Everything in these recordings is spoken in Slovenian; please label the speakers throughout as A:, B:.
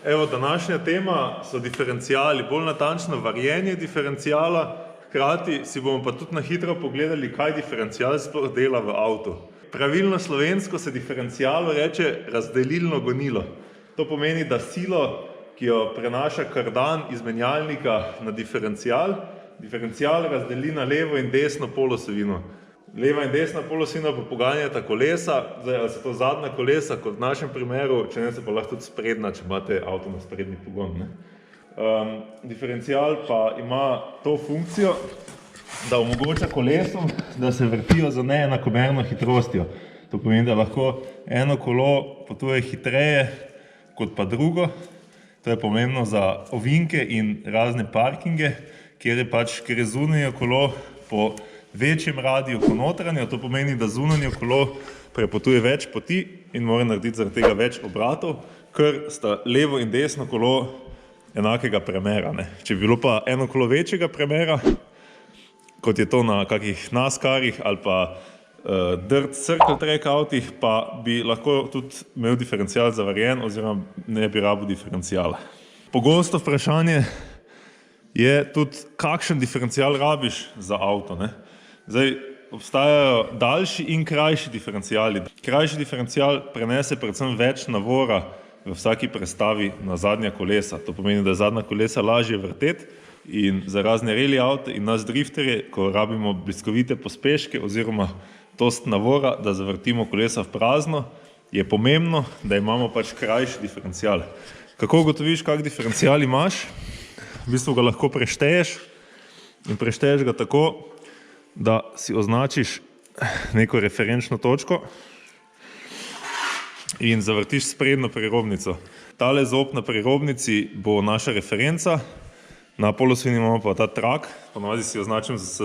A: Evo, današnja tema so diferencijali, bolj natančno varjenje diferencijala, hkrati si bomo pa tudi na hitro pogledali, kaj diferencijal sploh dela v avtu. Pravilno slovensko se diferencijalu reče razdelilno gonilo. To pomeni, da silo, ki jo prenaša kardan iz menjalnika na diferencijal, diferencijal razdeli na levo in desno polosovino. Leva in desna polosovina pa poganjata kolesa, zdaj ali so to zadnja kolesa, kot v našem primeru, če ne se pa lahko tudi sprednja, če imate avto na sprednji pogon. Diferencijal pa ima to funkcijo, da omogoča kolesom, da se vrtijo z neenakomerno hitrostjo. To pomeni, da lahko eno kolo potuje hitreje kot pa drugo. To je pomembno za ovinke in razne parkinge, kjer je zunanje kolo po večjem radiju kot notranje. To pomeni, da zunanje kolo prepotuje več poti in mora narediti zaradi tega več obratov, ker sta levo in desno kolo enakega premera. Če bi bilo pa eno kolo večjega premera, kot je to na kakih NASCARih ali pa dirt circle track avtih, pa bi lahko tudi imel diferencijal zavarjen oziroma ne bi rabil diferencijala. Pogosto vprašanje je tudi, kakšen diferencijal rabiš za avto. Zdaj, obstajajo daljši in krajši diferencijali. Krajši diferencijal prenese predvsem več navora v vsaki prestavi na zadnja kolesa. To pomeni, da je zadnja kolesa lažje vrteti in za razne rally avte in nas drifterje, ko rabimo bliskovite pospeške oziroma dost navora, da zavrtimo kolesa v prazno, je pomembno, da imamo pač krajši diferencijal. Kako ugotoviš, kak diferencijal imaš? V bistvu ga lahko prešteješ in prešteješ ga tako, da si označiš neko referenčno točko in zavrtiš sprednjo prerobnico. Tale zob na prerobnici bo naša referenca, na polosovini imamo pa ta trak, ponavadi si označim s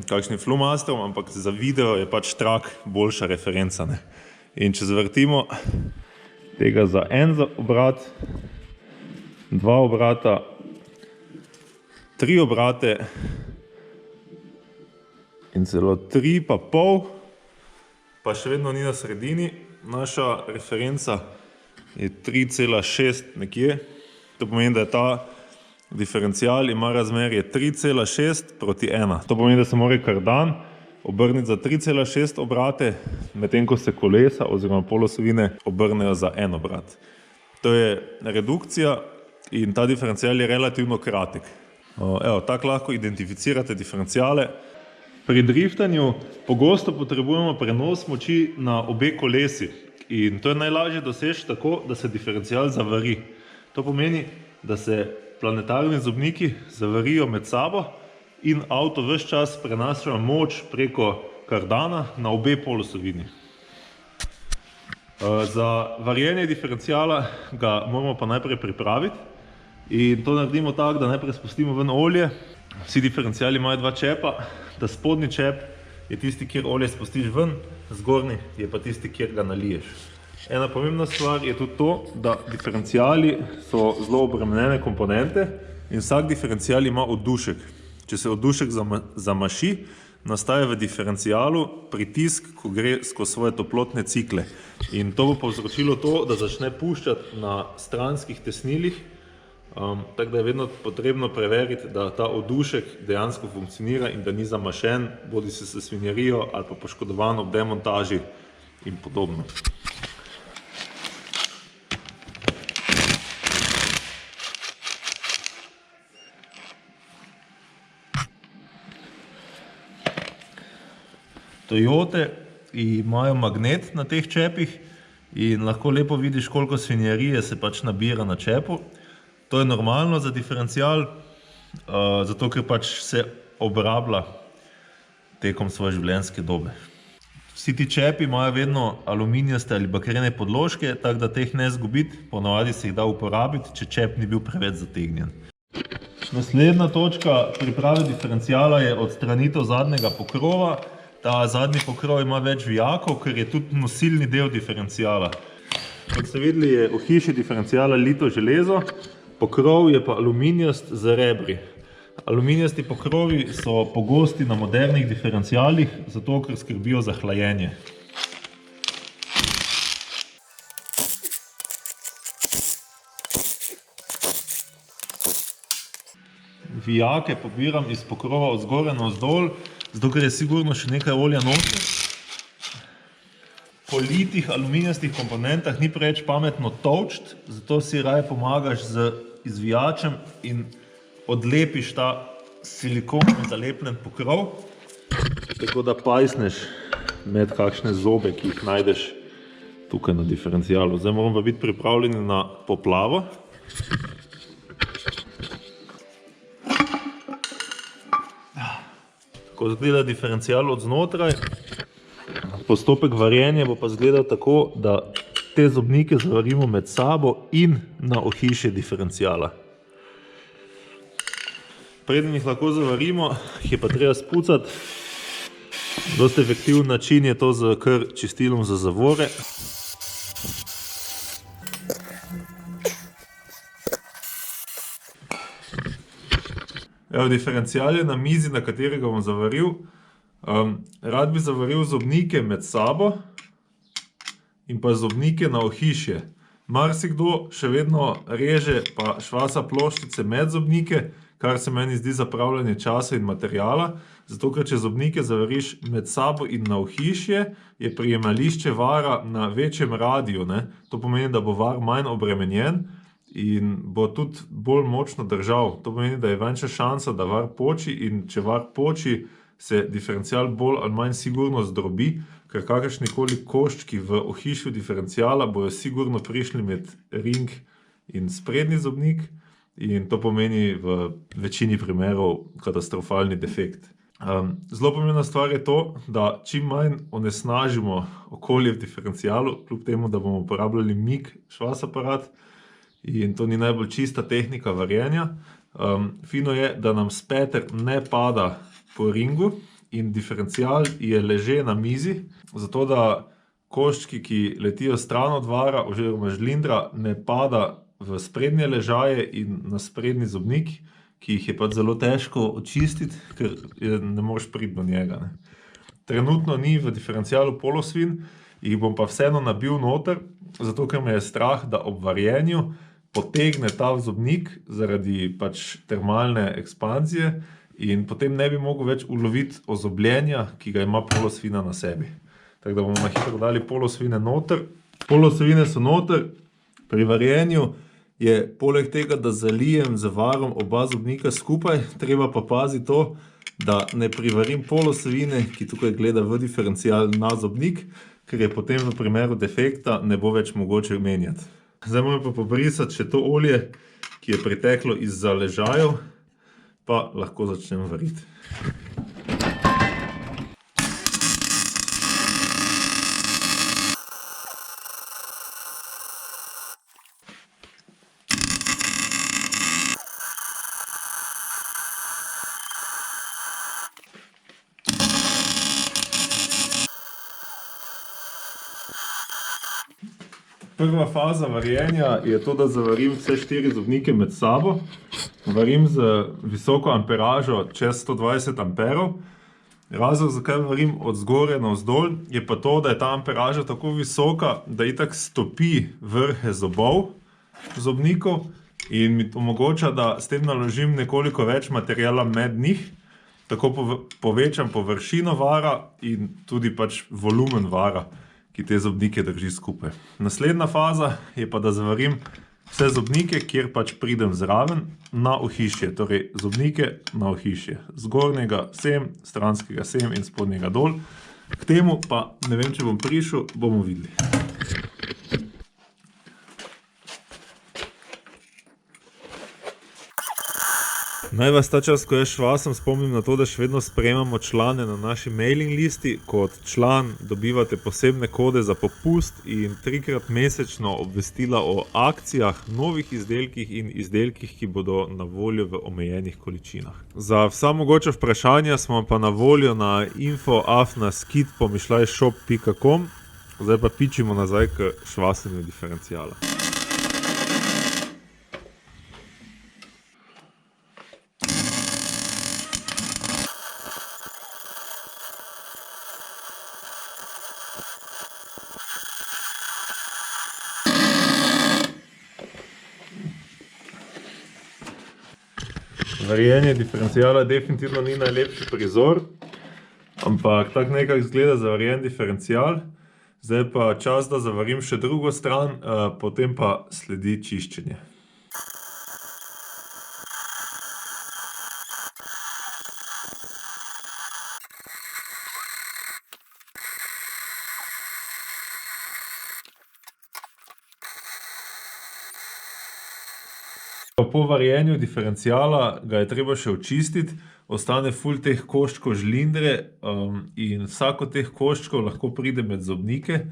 A: kakšnim flumastrom, ampak za video je pač trak boljša referenca. In če zavrtimo tega za en obrat, 2 obrata, 3 obrate in celo 3,5, pa še vedno ni na sredini. Naša referenca je 3,6 nekje. To pomeni, da je ta diferencijal ima razmerje 3,6 proti 1. To pomeni, da se mora kardan obrniti za 3,6 obrate, medtem ko se kolesa oziroma polosovine obrnejo za en obrat. To je redukcija in ta diferencijal je relativno kratek. Evo, tako lahko identificirate diferencijale. Pri driftanju pogosto potrebujemo prenos moči na obe kolesi in to je najlažje doseči tako, da se diferencijal zavari. To pomeni, da se planetarni zobniki zavarijo med sabo in avto ves čas prenaša moč preko kardana na obe polosovini. Za varjenje diferencijala ga moramo pa najprej pripraviti in to naredimo tako, da najprej spustimo ven olje. Vsi diferencijali imajo 2 čepa, ta spodnji čep je tisti, kjer olje spustiš ven, zgornji je pa tisti, kjer ga naliješ. Ena pomembna stvar je tudi to, da diferencijali so zelo obremenjene komponente in vsak diferencijal ima oddušek. Če se oddušek zamaši, nastaja v diferencijalu pritisk, ko gre skozi svoje toplotne cikle. In to bo povzročilo to, da začne puščati na stranskih tesnilih, tako da je vedno potrebno preveriti, da ta oddušek dejansko funkcionira in da ni zamašen, bodisi s svinjarijo ali pa poškodovan ob demontaži in podobno. Toyote imajo magnet na teh čepih in lahko lepo vidiš, koliko svinjarije se pač nabira na čepu. To je normalno za diferencijal, zato ker pač se obrablja tekom svoje življenjske dobe. Vsi ti čepi imajo vedno aluminijaste ali bakrene podložke, tako da teh ne zgubiti, ponavadi se jih da uporabiti, če čep ni bil preveč zategnjen. Naslednja točka priprave diferencijala je odstranitev zadnjega pokrova. Ta zadnji pokrov ima več vijakov, ker je tudi nosilni del diferencijala. Kot ste videli, je v hiši diferencijala lito železo, pokrov je pa aluminijast z rebri. Aluminijasti pokrovi so pogosti na modernih diferencijalih, zato ker skrbijo za hlajenje. vijake pobiram iz pokrova od zgoraj na vzdolj, zato ker je sigurno še nekaj olja noter. Po litih aluminijastih komponentah ni preveč pametno tolčt, zato si raje pomagaš z izvijačem in odlepiš ta silikonski zalepljen pokrov, tako da pajsneš med kakšne zobe, ki jih najdeš tukaj na diferencialu. Zdaj moramo pa biti pripravljeni na poplavo. Tako izgleda diferencial od znotraj. Postopek varjenja bo pa izgledal tako, da te zobnike zavarimo med sabo in na ohišje diferenciala. Preden jih lahko zavarimo, jih je pa treba spucati. Dosti efektiven način je to z kar čistilom za zavore. Evo, diferencial je na mizi, na katerega bom zavaril. Rad bi zavaril zobnike med sabo in pa zobnike na ohišje. Marsikdo še vedno reže pa švaca ploščice med zobnike, kar se meni zdi zapravljanje časa in materiala. Zato, ker če zobnike zavariš med sabo in na ohišje, je prijemališče vara na večjem radiju, ne. To pomeni, da bo var manj obremenjen in bo tudi bolj močno držal. To pomeni, da je večja šansa, da var poči, in če var poči, se diferencial bolj ali manj sigurno zdrobi, ker kakršnikoli koščki v ohišju diferenciala bojo sigurno prišli med ring in sprednji zobnik, in to pomeni v večini primerov katastrofalni defekt. Zelo pomembna stvar je to, da čim manj onesnažimo okolje v diferencialu, kljub temu, da bomo uporabljali MIG švas aparat, in to ni najbolj čista tehnika varjenja. Fino je, da nam speter ne pada po ringu in diferencial je leže na mizi, zato da koščki, ki letijo stran od vara oziroma žlindra, ne pada v sprednje ležaje in na sprednji zobnik, ki jih je pač zelo težko očistiti, ker ne moreš priti do njega, ne. Trenutno ni v diferencialu polosvin, jih bom pa vseeno nabil noter, zato ker me je strah, da ob varjenju potegne ta zobnik zaradi pač termalne ekspanzije in potem ne bi mogel več uloviti ozobljenja, ki ga ima polosvina na sebi. Tako da bomo na hitro dali polosvine noter. Polosvine so noter. Pri varjenju je poleg tega, da zalijem z varom oba zobnika skupaj, treba pa paziti to, da ne privarim polosvine, ki tukaj gleda v diferencial, na zobnik, ker je potem v primeru defekta ne bo več mogoče menjati. Zdaj moram pa pobrisati še to olje, ki je priteklo izza ležajev, pa lahko začnem variti. Prva faza varjenja je to, da zavarim vse 4 zobnike med sabo. Varim z visoko amperažo čez 120 amperov. Razlog, zakaj varim od zgoraj navzdol, je pa to, da je ta amperaža tako visoka, da itak stopi vrhe zobov zobnikov in mi omogoča, da s tem naložim nekoliko več materiala med njih, tako povečam površino vara in tudi pač volumen vara, ki te zobnike drži skupaj. Naslednja faza je pa, da zavarim vse zobnike, kjer pač pridem zraven, na ohišje, torej zobnike na ohišje. Zgornjega sem, stranskega sem in spodnjega dol. K temu pa, ne vem, če bom prišel, bomo videli. Naj vas ta čas, ko jaz švasam, spomnim na to, da še vedno sprejemamo člane na naši mailing listi. Kot član dobivate posebne kode za popust in 3-krat mesečno obvestila o akcijah, novih izdelkih in izdelkih, ki bodo na voljo v omejenih količinah. Za vsa mogoča vprašanja smo pa na voljo na info@skit-shop.com. Zdaj pa pičimo nazaj k švasanju diferenciala. Varjenje diferencijala definitivno ni najlepši prizor, ampak tako nekako izgleda zavarjen diferencijal. Zdaj pa čas, da zavarim še drugo stran, potem pa sledi čiščenje. Po varjenju diferencijala ga je treba še očistiti, ostane ful teh koščkov žlindre in vsak od teh koščkov lahko pride med zobnike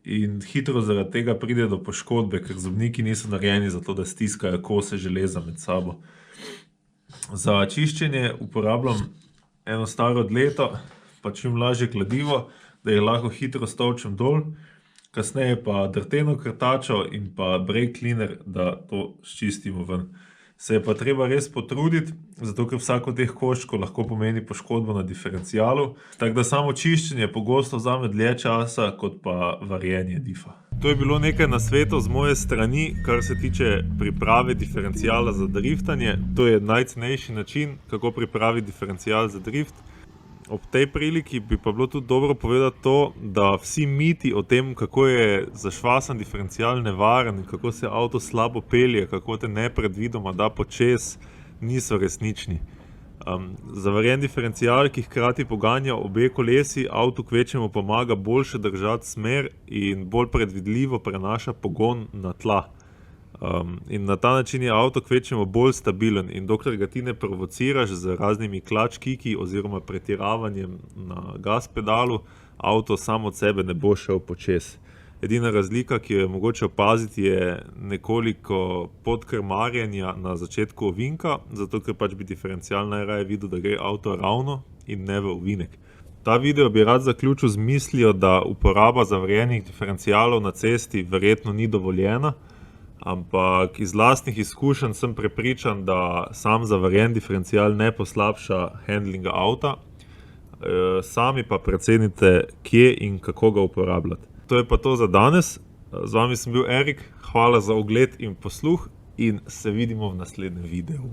A: in hitro zaradi tega pride do poškodbe, ker zobniki niso narejeni za to, da stiskajo kose železa med sabo. Za čiščenje uporabljam eno staro dleto, pa čim lažje kladivo, da jih lahko hitro stolčem dol. Kasneje pa drteno krtačo in pa brake cleaner, da to sčistimo ven. Se je pa treba res potruditi, zato ker vsak od teh koščkov lahko pomeni poškodbo na diferencijalu. Tako da samo čiščenje pogosto vzame dlje časa, kot pa varjenje difa. To je bilo nekaj nasvetov z moje strani, kar se tiče priprave diferencijala za driftanje. To je najcenejši način, kako pripraviti diferencijal za drift. Ob tej priliki bi pa bilo tudi dobro povedati to, da vsi miti o tem, kako je zašvasan diferencijal nevaren in kako se avto slabo pelje, kako te nepredvidoma da počez, niso resnični. Zavarjen diferencijal, ki hkrati poganja obe kolesi, avtu kvečjemu pomaga boljše držati smer in bolj predvidljivo prenaša pogon na tla. In na ta način je avto kvečjemu bolj stabilen in dokler ga ti ne provociraš z raznimi clutch kicki oziroma pretiravanjem na gas pedalu, avto sam od sebe ne bo šel počez. Edina razlika, ki jo je mogoče opaziti, je nekoliko podkrmarjenja na začetku ovinka, zato ker pač bi diferencijal najraje videl, da gre avto ravno in ne v ovinek. Ta video bi rad zaključil z mislijo, da uporaba zavarjenih diferencijalov na cesti verjetno ni dovoljena, ampak iz lastnih izkušenj sem prepričan, da sam zavarjen diferencijal ne poslabša handlinga avta. Sami pa precenite, kje in kako ga uporabljati. To je pa to za danes. Z vami sem bil Erik, hvala za ogled in posluh in se vidimo v naslednjem videu.